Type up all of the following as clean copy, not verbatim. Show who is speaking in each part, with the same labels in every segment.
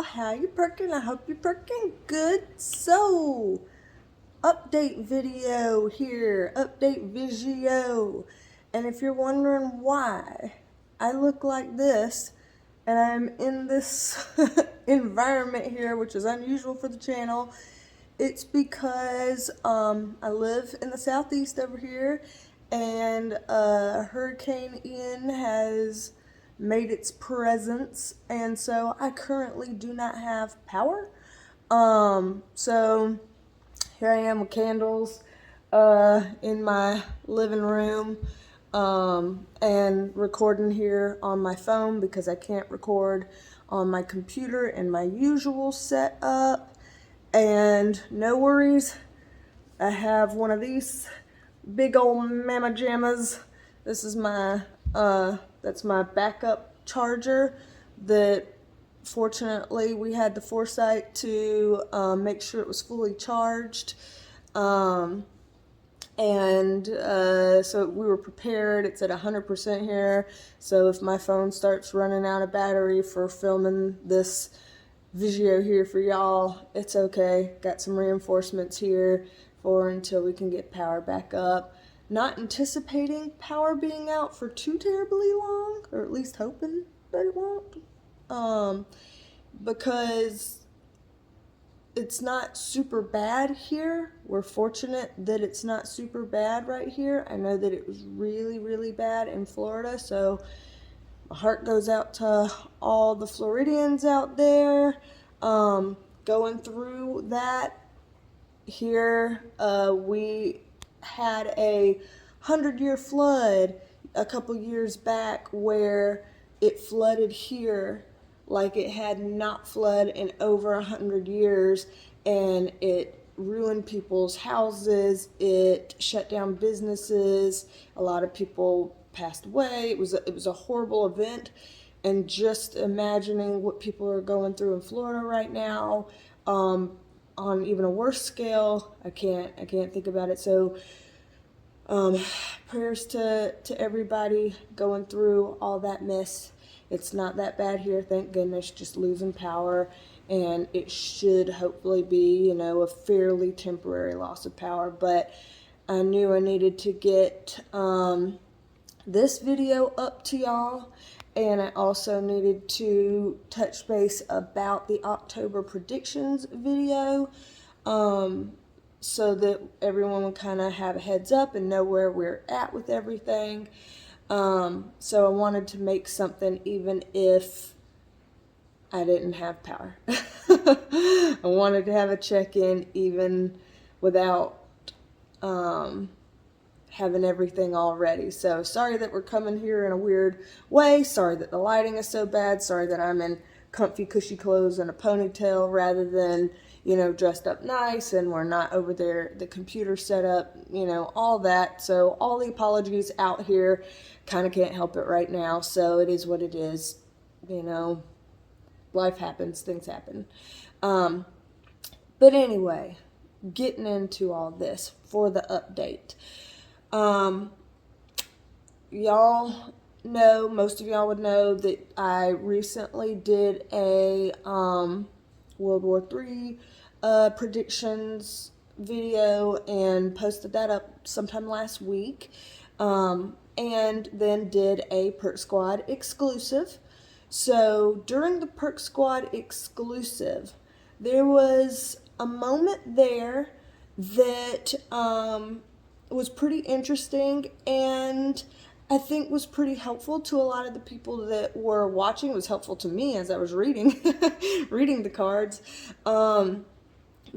Speaker 1: How you perking? I hope you're perking good. So, update video here, update video. And if you're wondering why I look like this and I'm in this environment here, which is unusual for the channel, it's because I live in the southeast over here, and Hurricane Ian has made its presence, and so I currently do not have power. So here I am with candles in my living room, and recording here on my phone because I can't record on my computer in my usual setup. And no worries, I have one of these big old mama jammas. This is my that's my backup charger that fortunately we had the foresight to make sure it was fully charged, and so we were prepared. It's at 100% here, so if my phone starts running out of battery for filming this video here for y'all, it's okay. Got some reinforcements here for until we can get power back up. Not anticipating power being out for too terribly long, or at least hoping that it won't, because it's not super bad here. We're fortunate that it's not super bad right here. I know that it was really, really bad in Florida, so my heart goes out to all the Floridians out there going through that. Here we had a 100-year flood a couple years back where it flooded here like it had not flooded in over 100 years, and it ruined people's houses. It shut down businesses. A lot of people passed away. It was a horrible event, and just imagining what people are going through in Florida right now, on even a worse scale, I can't think about it. So prayers to everybody going through all that mess. It's not that bad here, thank goodness, just losing power, and it should hopefully be, a fairly temporary loss of power. But I knew I needed to get this video up to y'all, and I also needed to touch base about the October predictions video, so that everyone would kind of have a heads up and know where we're at with everything. So I wanted to make something even if I didn't have power. I wanted to have a check-in even without having everything all ready. So sorry that we're coming here in a weird way. Sorry that the lighting is so bad. Sorry that I'm in comfy, cushy clothes and a ponytail rather than, dressed up nice, and we're not over there, the computer set up, all that. So all the apologies out here. Kind of can't help it right now. So it is what it is. Life happens, things happen. But anyway, getting into all this for the update. Y'all know, most of y'all would know that I recently did a World War III predictions video and posted that up sometime last week, and then did a Perk Squad exclusive. So during the Perk Squad exclusive, there was a moment there that was pretty interesting, and I think was pretty helpful to a lot of the people that were watching. It was helpful to me as I was reading reading the cards,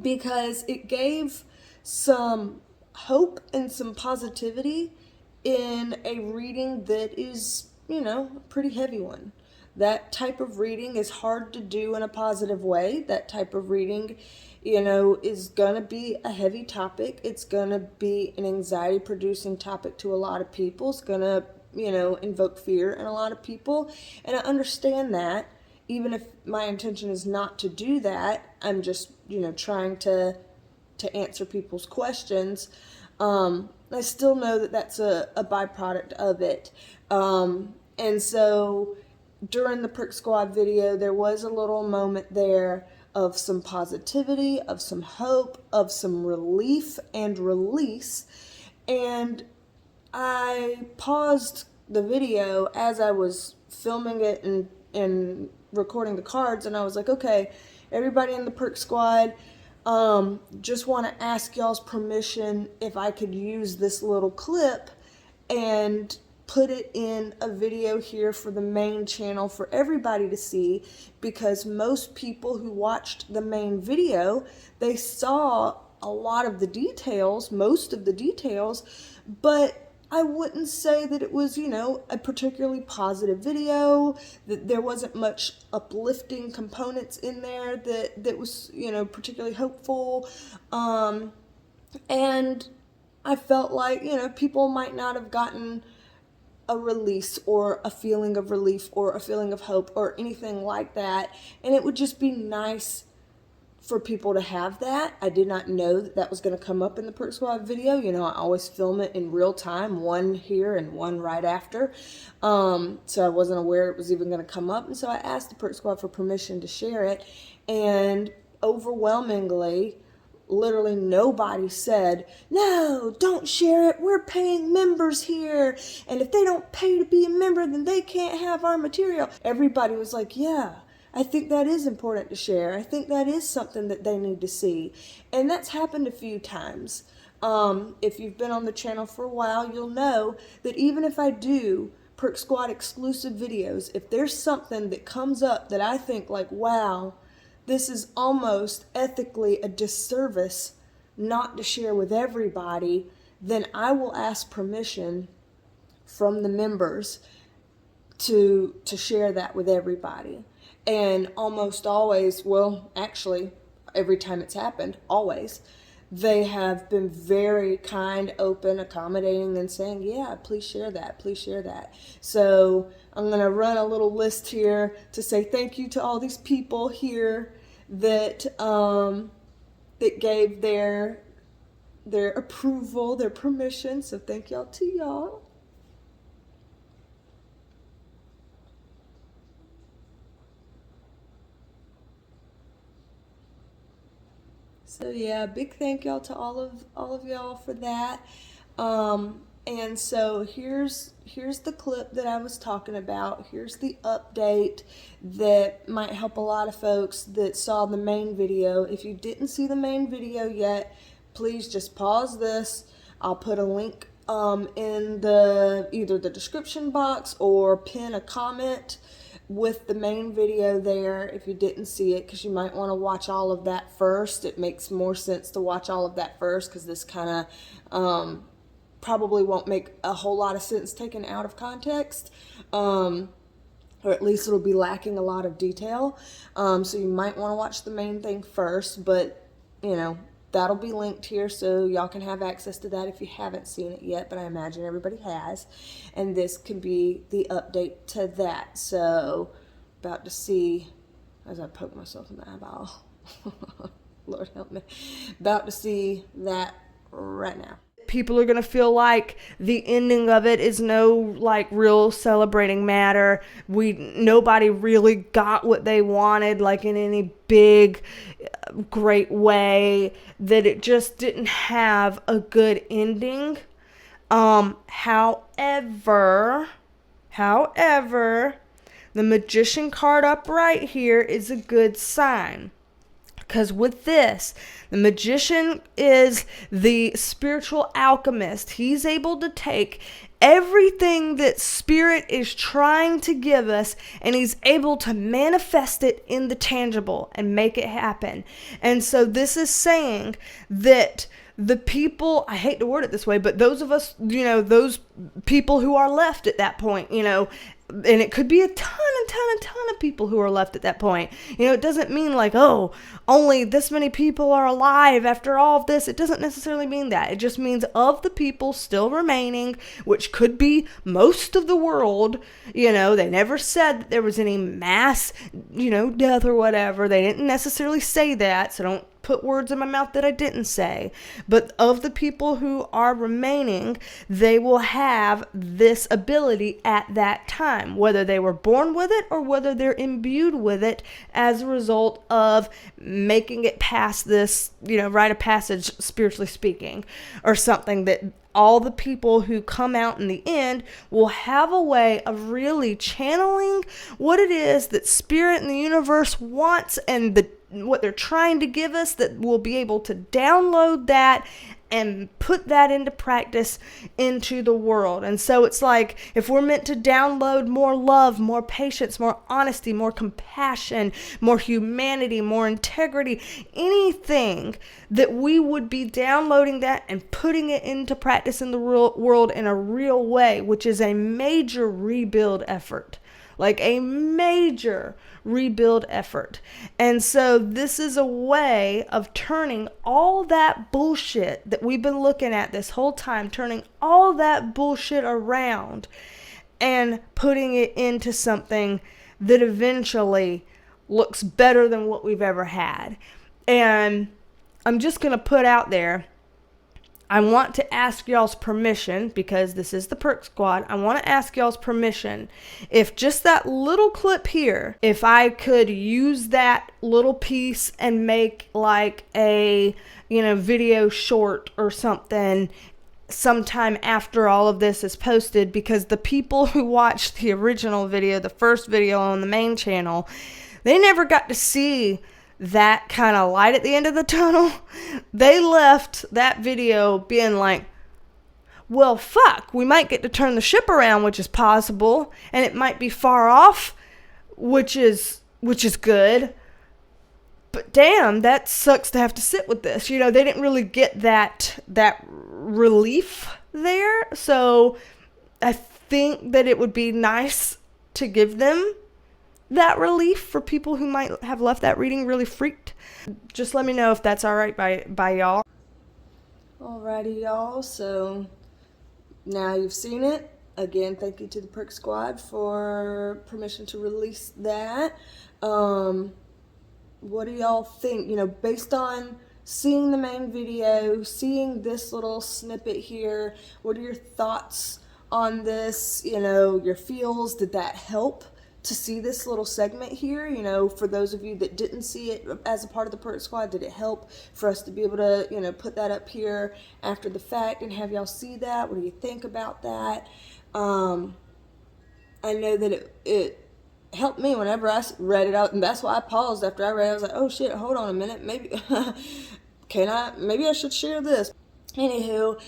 Speaker 1: because it gave some hope and some positivity in a reading that is, a pretty heavy one. That type of reading is hard to do in a positive way. That type of reading, is going to be a heavy topic. It's going to be an anxiety-producing topic to a lot of people. It's going to, invoke fear in a lot of people. And I understand that. Even if my intention is not to do that, I'm just, trying to answer people's questions. I still know that that's a byproduct of it. And so during the Perk Squad video, there was a little moment there of some positivity, of some hope, of some relief and release. And I paused the video as I was filming it and recording the cards, and I was like, okay, everybody in the Perk Squad, just want to ask y'all's permission if I could use this little clip and put it in a video here for the main channel for everybody to see, because most people who watched the main video, they saw a lot of the details, most of the details, but I wouldn't say that it was, a particularly positive video, that there wasn't much uplifting components in there that was, particularly hopeful. And I felt like, people might not have gotten a release or a feeling of relief or a feeling of hope or anything like that. And it would just be nice for people to have that. I did not know that was going to come up in the Perk Squad video. I always film it in real time, one here and one right after. So I wasn't aware it was even going to come up. And so I asked the Perk Squad for permission to share it. And overwhelmingly, literally nobody said, no, don't share it. We're paying members here. And if they don't pay to be a member, then they can't have our material. Everybody was like, yeah, I think that is important to share. I think that is something that they need to see. And that's happened a few times. If you've been on the channel for a while, you'll know that even if I do Perk Squad exclusive videos, if there's something that comes up that I think like, wow, this is almost ethically a disservice not to share with everybody, then I will ask permission from the members to share that with everybody. And almost always, well, actually, every time it's happened, always, they have been very kind, open, accommodating, and saying, yeah, please share that, please share that. So I'm going to run a little list here to say thank you to all these people here that that gave their approval, their permission. So thank y'all to y'all. So yeah, big thank y'all to all of y'all for that. And so here's the clip that I was talking about. Here's the update that might help a lot of folks that saw the main video. If you didn't see the main video yet, please just pause this. I'll put a link in either the description box or pin a comment with the main video there if you didn't see it, because you might want to watch all of that first. It makes more sense to watch all of that first, because this kind of probably won't make a whole lot of sense taken out of context, or at least it'll be lacking a lot of detail. So you might want to watch the main thing first, but that'll be linked here so y'all can have access to that if you haven't seen it yet, but I imagine everybody has. And this can be the update to that. So about to see, as I poke myself in the eyeball, Lord help me, about to see that right now. People are going to feel like the ending of it is no real celebrating matter. Nobody really got what they wanted in any big, great way, that it just didn't have a good ending. However, the Magician card up right here is a good sign. Because with this, the Magician is the spiritual alchemist. He's able to take everything that Spirit is trying to give us, and he's able to manifest it in the tangible and make it happen. And so this is saying that the people, I hate to word it this way, but those of us, those people who are left at that point, and it could be a ton of people who are left at that point. It doesn't mean only this many people are alive after all of this. It doesn't necessarily mean that. It just means of the people still remaining, which could be most of the world. They never said that there was any mass, death or whatever. They didn't necessarily say that, so don't
Speaker 2: put words in my mouth that I didn't say. But of the people who are remaining, they will have this ability at that time, whether they were born with it or whether they're imbued with it as a result of making it past this, rite of passage, spiritually speaking, or something, that all the people who come out in the end will have a way of really channeling what it is that spirit and the universe wants and what they're trying to give us, that we'll be able to download that and put that into practice into the world. And so it's like, if we're meant to download more love, more patience, more honesty, more compassion, more humanity, more integrity, anything, that we would be downloading that and putting it into practice in the real world in a real way, which is a major rebuild effort. Like a major rebuild effort. And so this is a way of turning all that bullshit that we've been looking at this whole time, turning all that bullshit around and putting it into something that eventually looks better than what we've ever had. And I'm just going to put out there, I want to ask y'all's permission, because this is the Perk Squad. I want to ask y'all's permission. If just that little clip here, if I could use that little piece and make like a, video short or something sometime after all of this is posted, because the people who watched the original video, the first video on the main channel, they never got to see that kind of light at the end of the tunnel. They left that video being like, well, fuck, we might get to turn the ship around, which is possible, and it might be far off, which is good, but damn, that sucks to have to sit with this. They didn't really get that relief there. So I think that it would be nice to give them that relief for people who might have left that reading really freaked. Just let me know if that's all right by y'all.
Speaker 1: Alrighty, y'all. So now you've seen it. Again, thank you to the Perk Squad for permission to release that. What do y'all think? Based on seeing the main video, seeing this little snippet here, what are your thoughts on this? Your feels? Did that help to see this little segment here? For those of you that didn't see it as a part of the Perk Squad, did it help for us to be able to, put that up here after the fact and have y'all see that? What do you think about that? I know that it helped me whenever I read it out, and that's why I paused after I read it. I was like, oh shit, hold on a minute, maybe maybe I should share this. Anywho,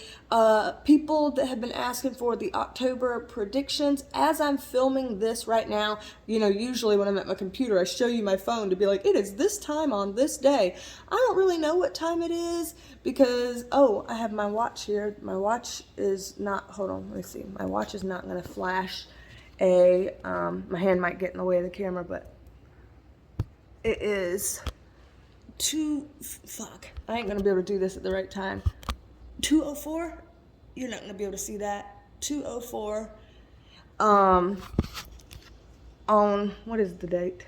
Speaker 1: people that have been asking for the October predictions, as I'm filming this right now, usually when I'm at my computer, I show you my phone to be like, it is this time on this day. I don't really know what time it is because, I have my watch here. My watch is not, hold on, let me see. My watch is not going to flash my hand might get in the way of the camera, but it is I ain't going to be able to do this at the right time. 2:04. You're not gonna be able to see that. 2:04. On what is the date?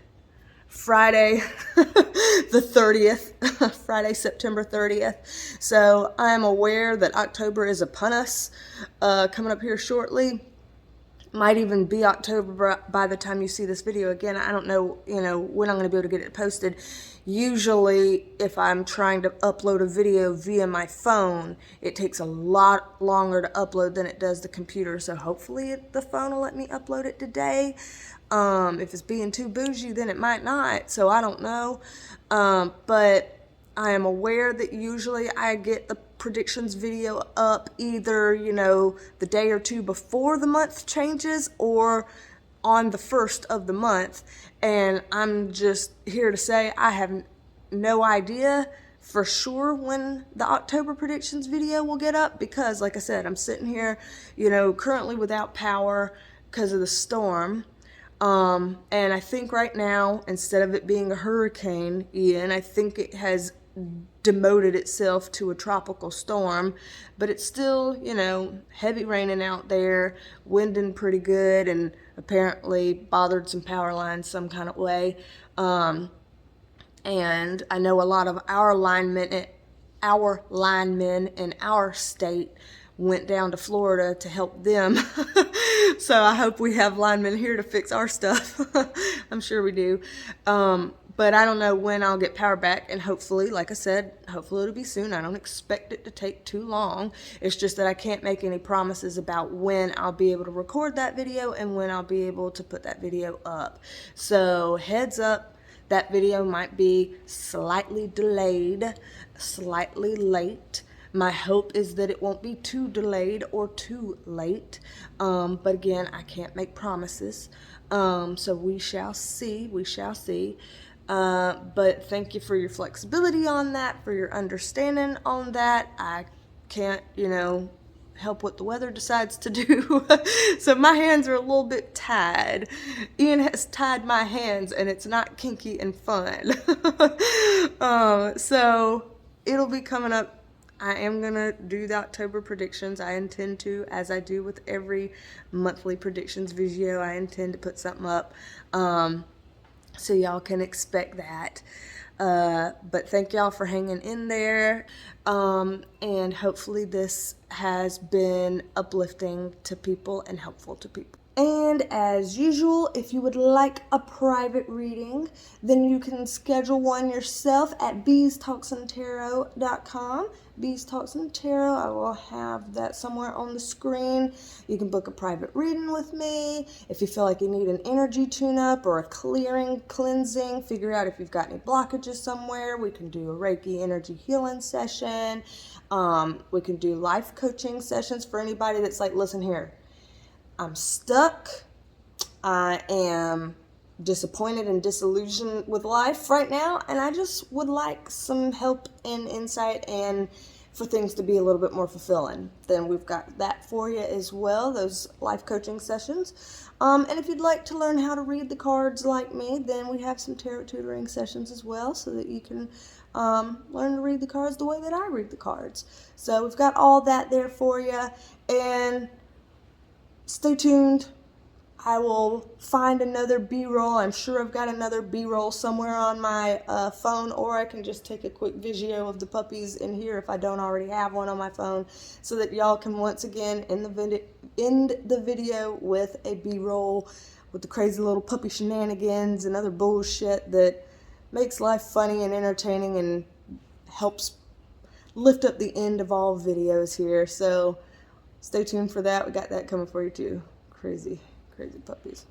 Speaker 1: Friday, the 30th. Friday, September 30th. So I am aware that October is upon us. Coming up here shortly. Might even be October by the time you see this video. Again, I don't know, when I'm going to be able to get it posted. Usually, if I'm trying to upload a video via my phone, it takes a lot longer to upload than it does the computer. So hopefully the phone will let me upload it today. If it's being too bougie, then it might not. So I don't know. But I am aware that usually I get the predictions video up either, the day or two before the month changes or on the first of the month. And I'm just here to say I have no idea for sure when the October predictions video will get up because, like I said, I'm sitting here, currently without power because of the storm. And I think right now, instead of it being a hurricane, Ian, I think it has demoted itself to a tropical storm, but it's still, heavy raining out there, winding pretty good, and apparently bothered some power lines some kind of way. And I know a lot of our linemen in our state went down to Florida to help them. So I hope we have linemen here to fix our stuff. I'm sure we do. But I don't know when I'll get power back, and hopefully, like I said, hopefully it'll be soon. I don't expect it to take too long. It's just that I can't make any promises about when I'll be able to record that video and when I'll be able to put that video up. So heads up, that video might be slightly delayed, slightly late. My hope is that it won't be too delayed or too late. But again, I can't make promises. So we shall see. We shall see. But thank you for your flexibility on that, for your understanding on that. I can't, help what the weather decides to do. So my hands are a little bit tied. Ian has tied my hands, and it's not kinky and fun. So it'll be coming up. I am going to do the October predictions. I intend to, as I do with every monthly predictions video, I intend to put something up. So y'all can expect that. But thank y'all for hanging in there. And hopefully this has been uplifting to people and helpful to people. And as usual, if you would like a private reading, then you can schedule one yourself at BeasTalksAndTarot.com. BeasTalksAndTarot, I will have that somewhere on the screen. You can book a private reading with me. If you feel like you need an energy tune-up or a clearing, cleansing, figure out if you've got any blockages somewhere, we can do a Reiki Energy Healing Session. We can do life coaching sessions for anybody that's like, listen here, I'm stuck. I am disappointed and disillusioned with life right now, and I just would like some help and insight and for things to be a little bit more fulfilling. Then we've got that for you as well, those life coaching sessions. And if you'd like to learn how to read the cards like me, then we have some tarot tutoring sessions as well, so that you can learn to read the cards the way that I read the cards. So we've got all that there for you, and stay tuned. I will find another B-roll. I'm sure I've got another B-roll somewhere on my phone, or I can just take a quick video of the puppies in here if I don't already have one on my phone, so that y'all can once again end the video with a B-roll with the crazy little puppy shenanigans and other bullshit that makes life funny and entertaining and helps lift up the end of all videos here. So stay tuned for that. We got that coming for you too. Crazy puppies.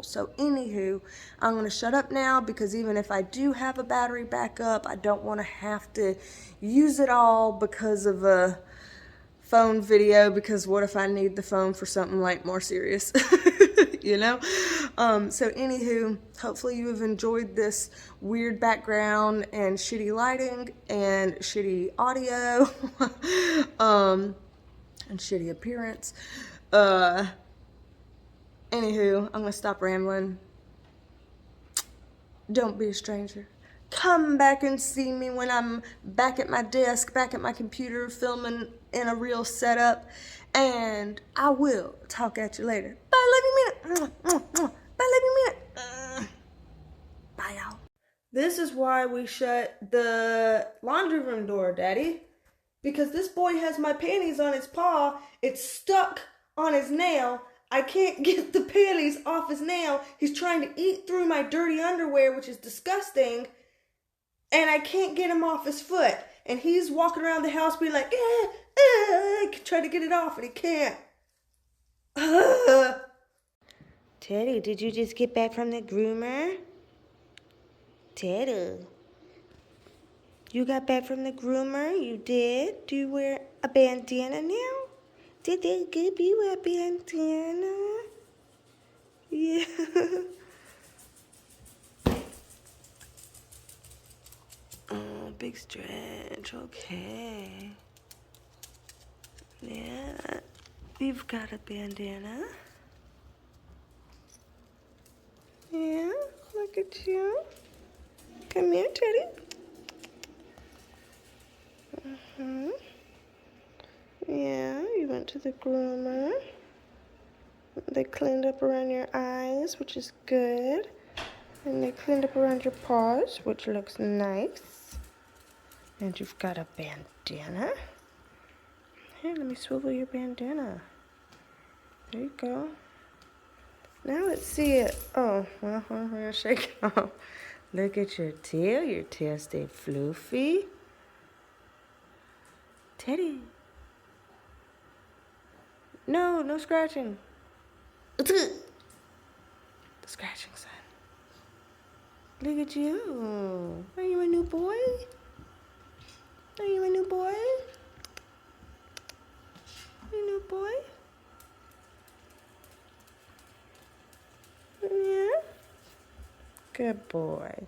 Speaker 1: So anywho, I'm going to shut up now, because even if I do have a battery backup, I don't want to have to use it all because of a phone video, because what if I need the phone for something like more serious? So anywho, hopefully you have enjoyed this weird background and shitty lighting and shitty audio and shitty appearance. Anywho, I'm gonna stop rambling. Don't be a stranger. Come back and see me when I'm back at my desk, back at my computer, filming in a real setup. And I will talk at you later. Bye, love you, minute. Bye, love you, minute. Bye, y'all. This is why we shut the laundry room door, Daddy. Because this boy has my panties on his paw. It's stuck on his nail. I can't get the panties off his nail. He's trying to eat through my dirty underwear, which is disgusting. And I can't get him off his foot. And he's walking around the house being like, trying to get it off, and he can't.
Speaker 3: Teddy, did you just get back from the groomer? Teddy, you got back from the groomer? You did? Do you wear a bandana now? Did they give you a bandana? Yeah. Oh, big stretch. Okay. Yeah. You've got a bandana. Yeah, look at you. Come here, Teddy. Yeah, you went to the groomer. They cleaned up around your eyes, which is good. And they cleaned up around your paws, which looks nice. And you've got a bandana. Here, let me swivel your bandana. There you go. Now let's see it. Oh, well, we're gonna shake it off. Look at your tail. Your tail stay floofy. Teddy. No, no scratching. The scratching son. Look at you. Are you a new boy? Are you a new boy? Are you a new boy? Yeah. Good boy.